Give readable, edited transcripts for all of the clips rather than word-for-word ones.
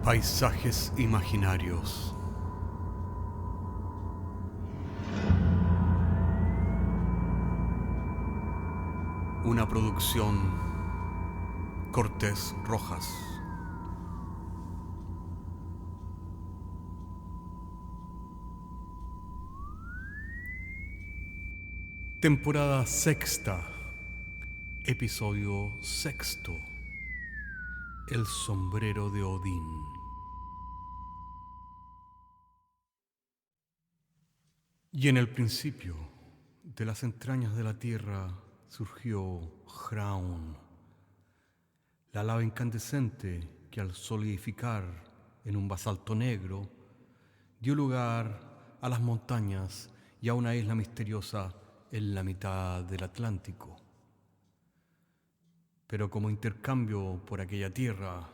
Paisajes imaginarios. Una producción Cortés Rojas. Temporada sexta, episodio sexto. El sombrero de Odín. Y en el principio, de las entrañas de la tierra, surgió Hraun, la lava incandescente que al solidificar en un basalto negro, dio lugar a las montañas y a una isla misteriosa en la mitad del Atlántico. Pero como intercambio por aquella tierra,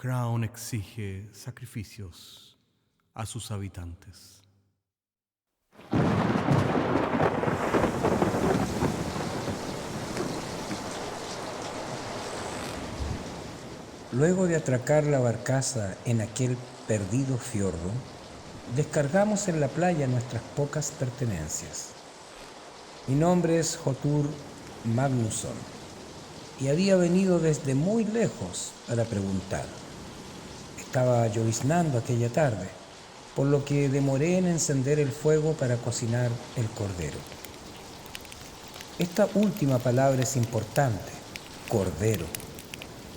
Hraun exige sacrificios a sus habitantes. Luego de atracar la barcaza en aquel perdido fiordo, descargamos en la playa nuestras pocas pertenencias. Mi nombre es Jotur Magnusson y había venido desde muy lejos para preguntar. Estaba lloviznando aquella tarde, por lo que demoré en encender el fuego para cocinar el cordero. Esta última palabra es importante, cordero.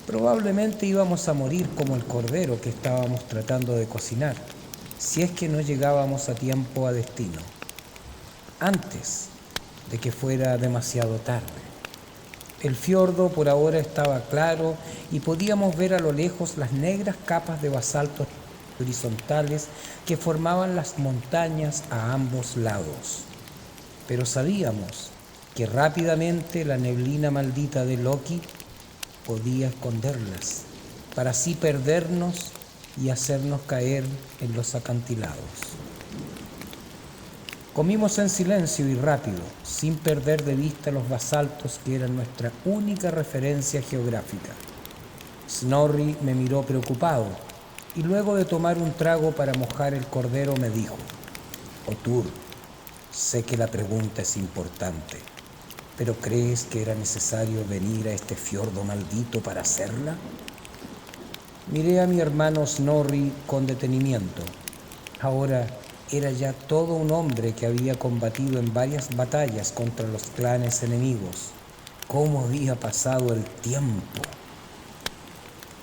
Probablemente íbamos a morir como el cordero que estábamos tratando de cocinar, si es que no llegábamos a tiempo a destino, antes de que fuera demasiado tarde. El fiordo por ahora estaba claro y podíamos ver a lo lejos las negras capas de basaltos horizontales que formaban las montañas a ambos lados. Pero sabíamos que rápidamente la neblina maldita de Loki podía esconderlas, para así perdernos y hacernos caer en los acantilados. Comimos en silencio y rápido, sin perder de vista los basaltos que eran nuestra única referencia geográfica. Snorri me miró preocupado y luego de tomar un trago para mojar el cordero me dijo: Otur, sé que la pregunta es importante, ¿pero crees que era necesario venir a este fiordo maldito para hacerla? Miré a mi hermano Snorri con detenimiento. Ahora era ya todo un hombre que había combatido en varias batallas contra los clanes enemigos. ¿Cómo había pasado el tiempo?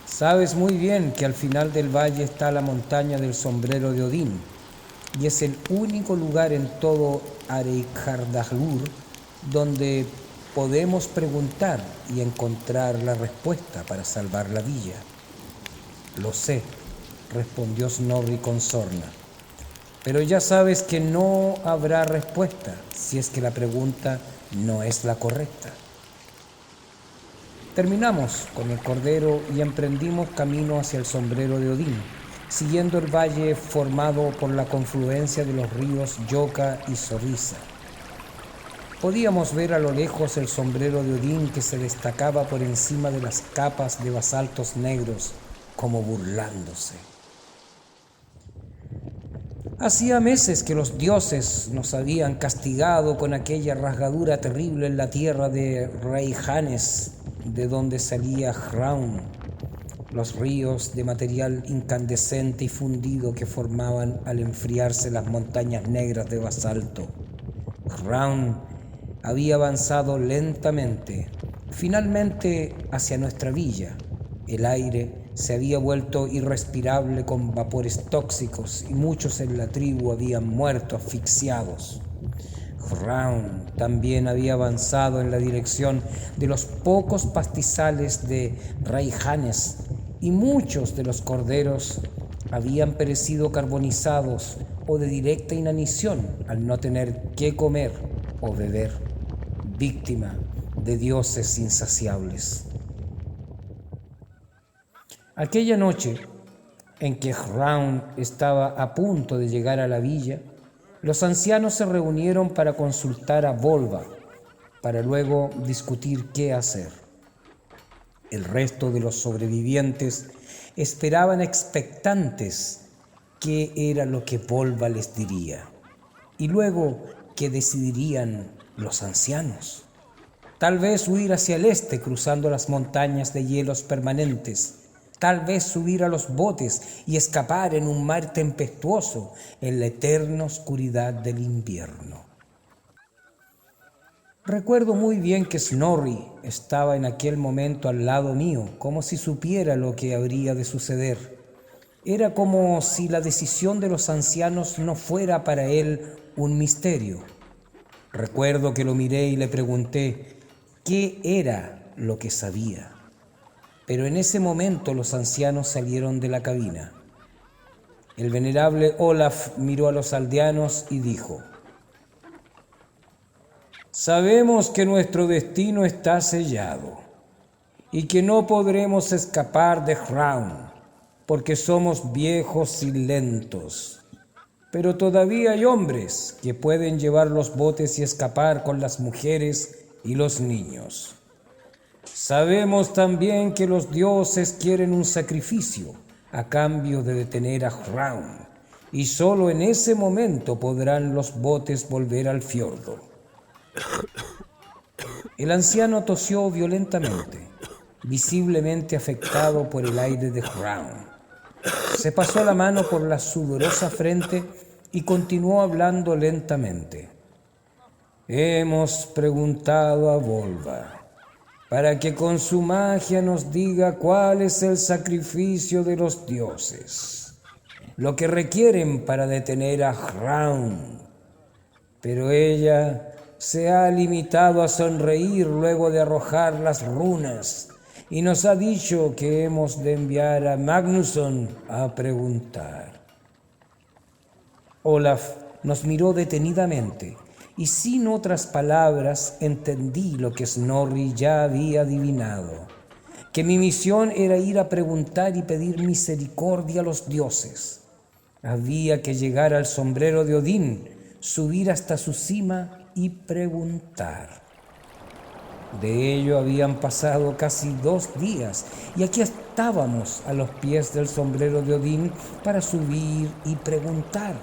Sabes muy bien que al final del valle está la montaña del sombrero de Odín, y es el único lugar en todo Areikardalur donde podemos preguntar y encontrar la respuesta para salvar la villa. Lo sé, respondió Snorri con sorna, pero ya sabes que no habrá respuesta si es que la pregunta no es la correcta. Terminamos con el cordero y emprendimos camino hacia el sombrero de Odín, siguiendo el valle formado por la confluencia de los ríos Yoka y Sorriza. Podíamos ver a lo lejos el sombrero de Odín que se destacaba por encima de las capas de basaltos negros, como burlándose. Hacía meses que los dioses nos habían castigado con aquella rasgadura terrible en la tierra de Reyjanes, de donde salía Hraun, los ríos de material incandescente y fundido que formaban al enfriarse las montañas negras de basalto. Hraun había avanzado lentamente, finalmente hacia nuestra villa. El aire se había vuelto irrespirable con vapores tóxicos y muchos en la tribu habían muerto asfixiados. Hraun también había avanzado en la dirección de los pocos pastizales de Reyjanes y muchos de los corderos habían perecido carbonizados o de directa inanición al no tener qué comer o beber, víctima de dioses insaciables. Aquella noche en que Hraun estaba a punto de llegar a la villa, los ancianos se reunieron para consultar a Volva, para luego discutir qué hacer. El resto de los sobrevivientes esperaban expectantes qué era lo que Volva les diría, y luego qué decidirían los ancianos. Tal vez huir hacia el este cruzando las montañas de hielos permanentes, tal vez subir a los botes y escapar en un mar tempestuoso en la eterna oscuridad del invierno. Recuerdo muy bien que Snorri estaba en aquel momento al lado mío, como si supiera lo que habría de suceder. Era como si la decisión de los ancianos no fuera para él un misterio. Recuerdo que lo miré y le pregunté qué era lo que sabía. Pero en ese momento los ancianos salieron de la cabina. El venerable Olaf miró a los aldeanos y dijo: «Sabemos que nuestro destino está sellado y que no podremos escapar de Hraun, porque somos viejos y lentos. Pero todavía hay hombres que pueden llevar los botes y escapar con las mujeres y los niños. Sabemos también que los dioses quieren un sacrificio a cambio de detener a Hraun, y solo en ese momento podrán los botes volver al fiordo». El anciano tosió violentamente, visiblemente afectado por el aire de Hraun. Se pasó la mano por la sudorosa frente y continuó hablando lentamente. «Hemos preguntado a Volva para que con su magia nos diga cuál es el sacrificio de los dioses, lo que requieren para detener a Hraun. Pero ella se ha limitado a sonreír luego de arrojar las runas y nos ha dicho que hemos de enviar a Magnusson a preguntar». Olaf nos miró detenidamente y sin otras palabras entendí lo que Snorri ya había adivinado, que mi misión era ir a preguntar y pedir misericordia a los dioses. Había que llegar al sombrero de Odín, subir hasta su cima y preguntar. De ello habían pasado casi 2 días y aquí estábamos a los pies del sombrero de Odín para subir y preguntar.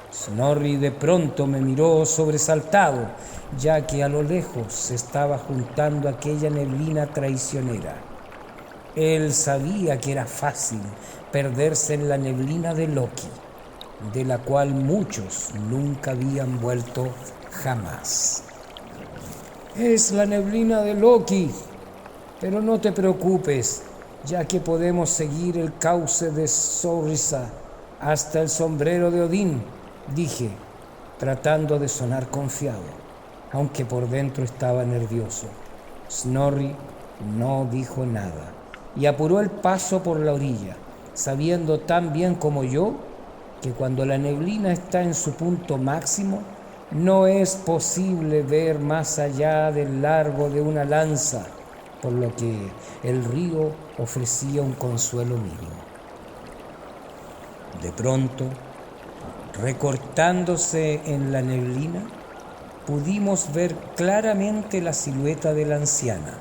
Snorri de pronto me miró sobresaltado, ya que a lo lejos se estaba juntando aquella neblina traicionera. Él sabía que era fácil perderse en la neblina de Loki, de la cual muchos nunca habían vuelto jamás. «Es la neblina de Loki, pero no te preocupes, ya que podemos seguir el cauce de Sorrisa hasta el sombrero de Odín», dije, tratando de sonar confiado, aunque por dentro estaba nervioso. Snorri no dijo nada y apuró el paso por la orilla, sabiendo tan bien como yo que cuando la neblina está en su punto máximo, no es posible ver más allá del largo de una lanza, por lo que el río ofrecía un consuelo mínimo. De pronto, recortándose en la neblina, pudimos ver claramente la silueta de la anciana.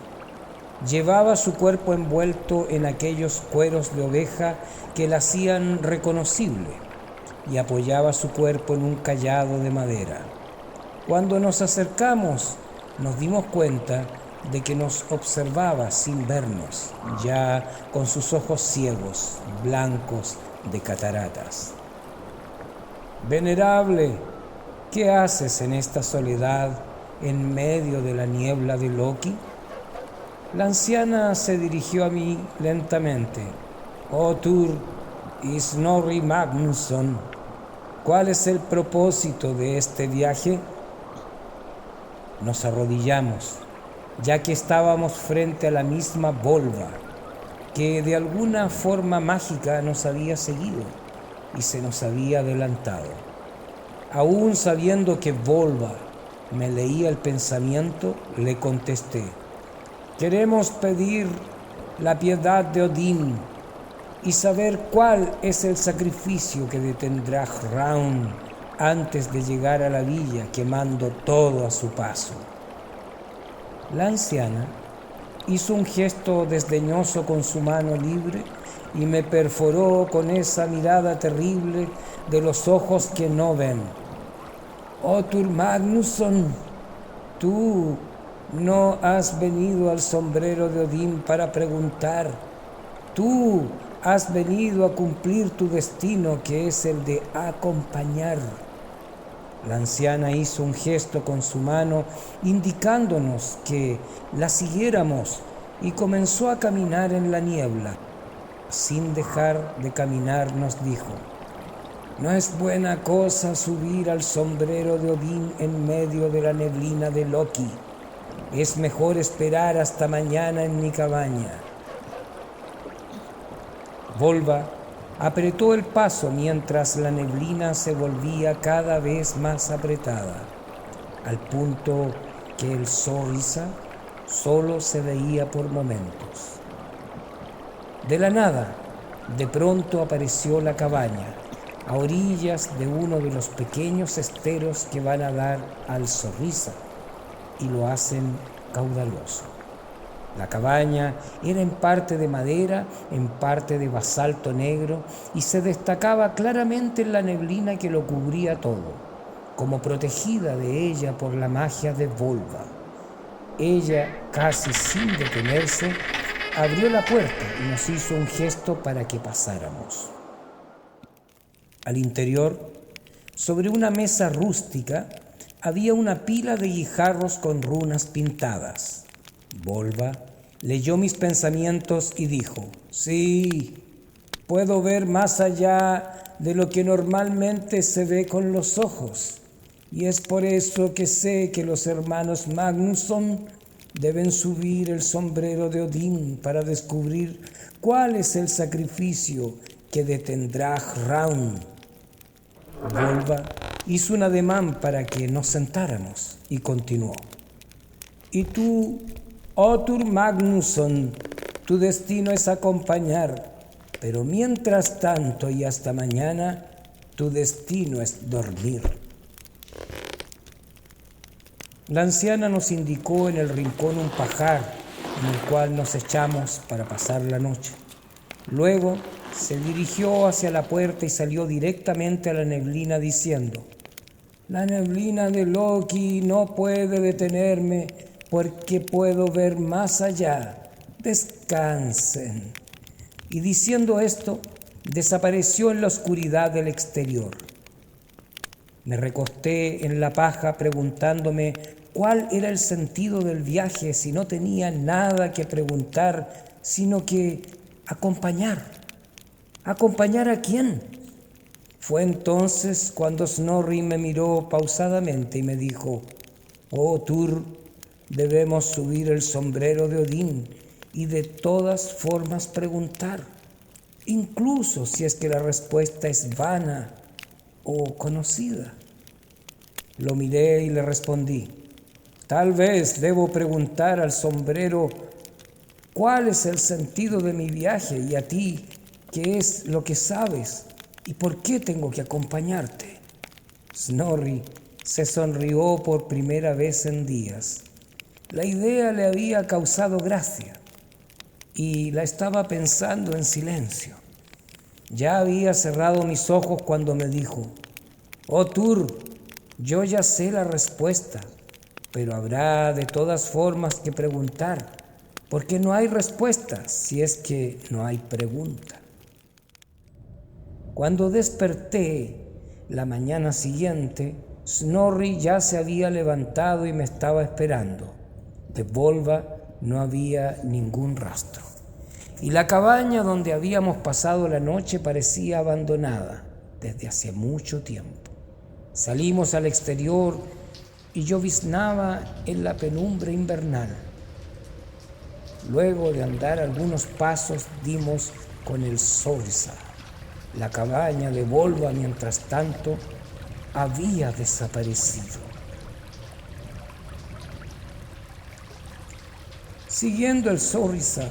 Llevaba su cuerpo envuelto en aquellos cueros de oveja que la hacían reconocible y apoyaba su cuerpo en un cayado de madera. Cuando nos acercamos, nos dimos cuenta de que nos observaba sin vernos, ya con sus ojos ciegos, blancos de cataratas. «Venerable, ¿qué haces en esta soledad en medio de la niebla de Loki?» La anciana se dirigió a mí lentamente. «Otur y Snorri Magnusson, ¿cuál es el propósito de este viaje?» Nos arrodillamos, ya que estábamos frente a la misma Volva, que de alguna forma mágica nos había seguido y se nos había adelantado. Aún sabiendo que Volva me leía el pensamiento, le contesté: «Queremos pedir la piedad de Odín y saber cuál es el sacrificio que detendrá Hraun antes de llegar a la villa, quemando todo a su paso». La anciana hizo un gesto desdeñoso con su mano libre y me perforó con esa mirada terrible de los ojos que no ven. Otur Magnusson, tú no has venido al sombrero de Odín para preguntar. Tú has venido a cumplir tu destino, que es el de acompañar. La anciana hizo un gesto con su mano indicándonos que la siguiéramos y comenzó a caminar en la niebla. Sin dejar de caminar nos dijo: no es buena cosa subir al sombrero de Odín en medio de la neblina de Loki. Es mejor esperar hasta mañana en mi cabaña. Volva apretó el paso mientras la neblina se volvía cada vez más apretada, al punto que el Sorisa solo se veía por momentos. De la nada, de pronto apareció la cabaña, a orillas de uno de los pequeños esteros que van a dar al Sorisa y lo hacen caudaloso. La cabaña era en parte de madera, en parte de basalto negro y se destacaba claramente en la neblina que lo cubría todo, como protegida de ella por la magia de Volva. Ella, casi sin detenerse, abrió la puerta y nos hizo un gesto para que pasáramos. Al interior, sobre una mesa rústica, había una pila de guijarros con runas pintadas. Volva leyó mis pensamientos y dijo: sí, puedo ver más allá de lo que normalmente se ve con los ojos, y es por eso que sé que los hermanos Magnusson deben subir el sombrero de Odín para descubrir cuál es el sacrificio que detendrá Hraun. Volva hizo un ademán para que nos sentáramos y continuó: y tú, Otur Magnusson, tu destino es acompañar, pero mientras tanto y hasta mañana, tu destino es dormir. La anciana nos indicó en el rincón un pajar en el cual nos echamos para pasar la noche. Luego se dirigió hacia la puerta y salió directamente a la neblina diciendo: la neblina de Loki no puede detenerme porque puedo ver más allá. Descansen. Y diciendo esto, desapareció en la oscuridad del exterior. Me recosté en la paja preguntándome cuál era el sentido del viaje si no tenía nada que preguntar, sino que acompañar. ¿Acompañar a quién? Fue entonces cuando Snorri me miró pausadamente y me dijo: oh Tur, debemos subir el sombrero de Odín y de todas formas preguntar, incluso si es que la respuesta es vana o conocida. Lo miré y le respondí: tal vez debo preguntar al sombrero cuál es el sentido de mi viaje, y a ti qué es lo que sabes y por qué tengo que acompañarte. Snorri se sonrió por primera vez en días. La idea le había causado gracia y la estaba pensando en silencio. Ya había cerrado mis ojos cuando me dijo: oh Tur, yo ya sé la respuesta, pero habrá de todas formas que preguntar, porque no hay respuesta si es que no hay pregunta. Cuando desperté la mañana siguiente, Snorri ya se había levantado y me estaba esperando. De Volva no había ningún rastro, y la cabaña donde habíamos pasado la noche parecía abandonada desde hace mucho tiempo. Salimos al exterior y lloviznaba en la penumbra invernal. Luego de andar algunos pasos dimos con el Sorsa. La cabaña de Volva, mientras tanto, había desaparecido. Siguiendo el Sorsa,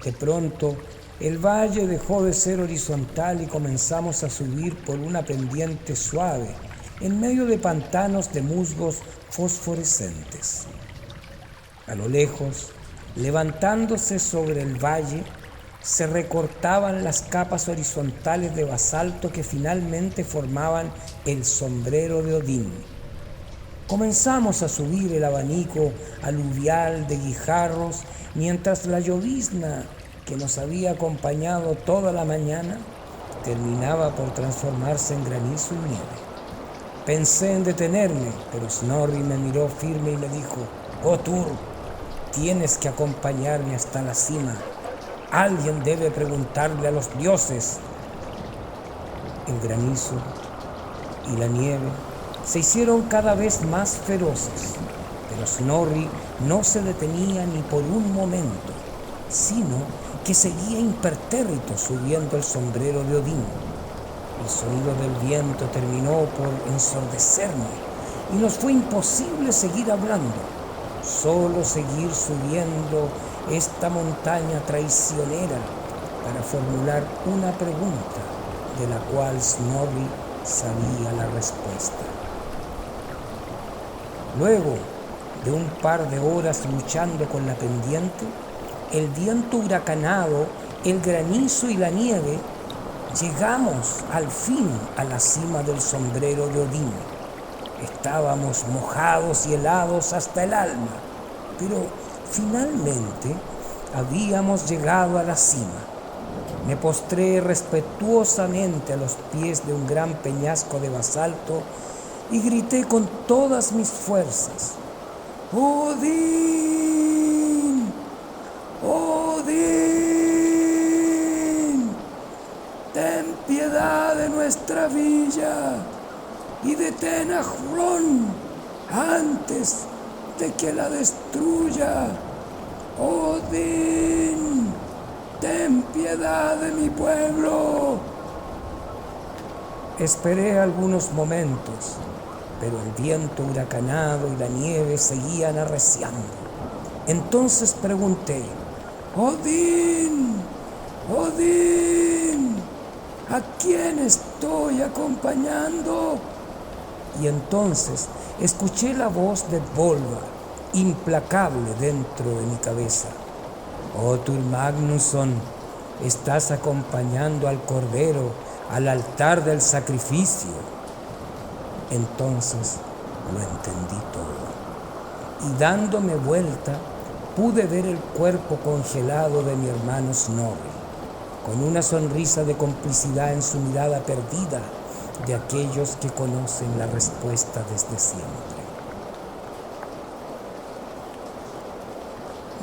de pronto el valle dejó de ser horizontal y comenzamos a subir por una pendiente suave en medio de pantanos de musgos fosforescentes. A lo lejos, Levantándose sobre el valle, se recortaban las capas horizontales de basalto que finalmente formaban el sombrero de Odín. Comenzamos a subir el abanico aluvial de guijarros mientras la llovizna que nos había acompañado toda la mañana terminaba por transformarse en granizo y nieve. Pensé en detenerme, pero Snorri me miró firme y me dijo: «Oh Tur, tienes que acompañarme hasta la cima. Alguien debe preguntarle a los dioses». El granizo y la nieve se hicieron cada vez más feroces, pero Snorri no se detenía ni por un momento, sino que seguía impertérrito subiendo el sombrero de Odín. El sonido del viento terminó por ensordecerme y nos fue imposible seguir hablando, solo seguir subiendo esta montaña traicionera para formular una pregunta de la cual Snorri sabía la respuesta. Luego de un par de horas luchando con la pendiente, el viento huracanado, el granizo y la nieve, llegamos al fin a la cima del sombrero de Odín. Estábamos mojados y helados hasta el alma, pero finalmente habíamos llegado a la cima. Me postré respetuosamente a los pies de un gran peñasco de basalto y grité con todas mis fuerzas: «¡Odín! ¡Odín! Ten piedad de nuestra villa y detén a Hrón antes de que la destruya. Odín, ten piedad de mi pueblo». Esperé algunos momentos, pero el viento huracanado y la nieve seguían arreciando. Entonces pregunté: «Odín, Odín, ¿a quién estoy acompañando?». Y entonces escuché la voz de Volva, implacable dentro de mi cabeza: «Otur Magnusson, estás acompañando al Cordero al altar del sacrificio». Entonces lo entendí todo, y dándome vuelta pude ver el cuerpo congelado de mi hermano Snorri, con una sonrisa de complicidad en su mirada perdida de aquellos que conocen la respuesta desde siempre.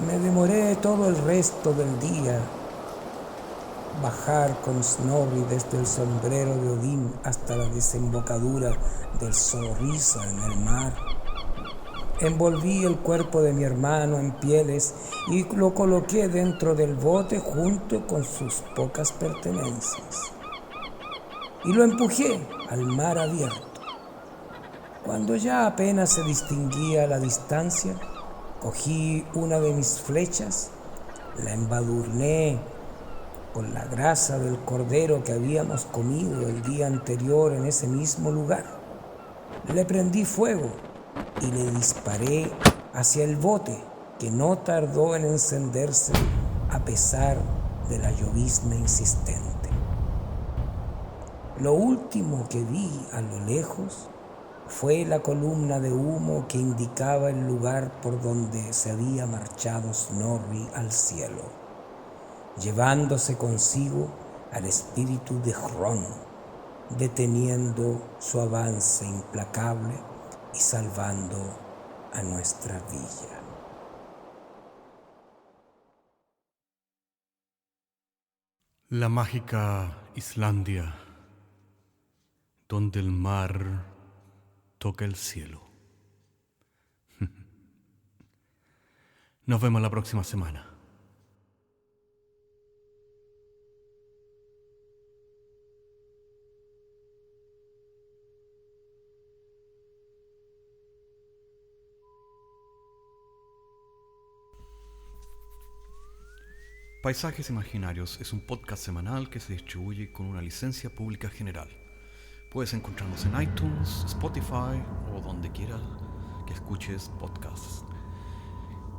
Me demoré todo el resto del día bajar con Snorri desde el sombrero de Odín hasta la desembocadura del Sorrisa en el mar. Envolví el cuerpo de mi hermano en pieles y lo coloqué dentro del bote junto con sus pocas pertenencias. Y lo empujé al mar abierto. Cuando ya apenas se distinguía la distancia, cogí una de mis flechas, la embadurné con la grasa del cordero que habíamos comido el día anterior en ese mismo lugar. Le prendí fuego y le disparé hacia el bote, que no tardó en encenderse a pesar de la llovizna insistente. Lo último que vi a lo lejos fue la columna de humo que indicaba el lugar por donde se había marchado Snorri al cielo, llevándose consigo al espíritu de Hrón, deteniendo su avance implacable y salvando a nuestra villa. La mágica Islandia, donde el mar toca el cielo. Nos vemos la próxima semana. Paisajes Imaginarios es un podcast semanal que se distribuye con una licencia pública general. Puedes encontrarnos en iTunes, Spotify o donde quiera que escuches podcasts.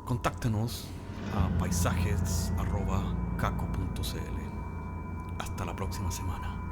Contáctanos a paisajes@caco.cl. Hasta la próxima semana.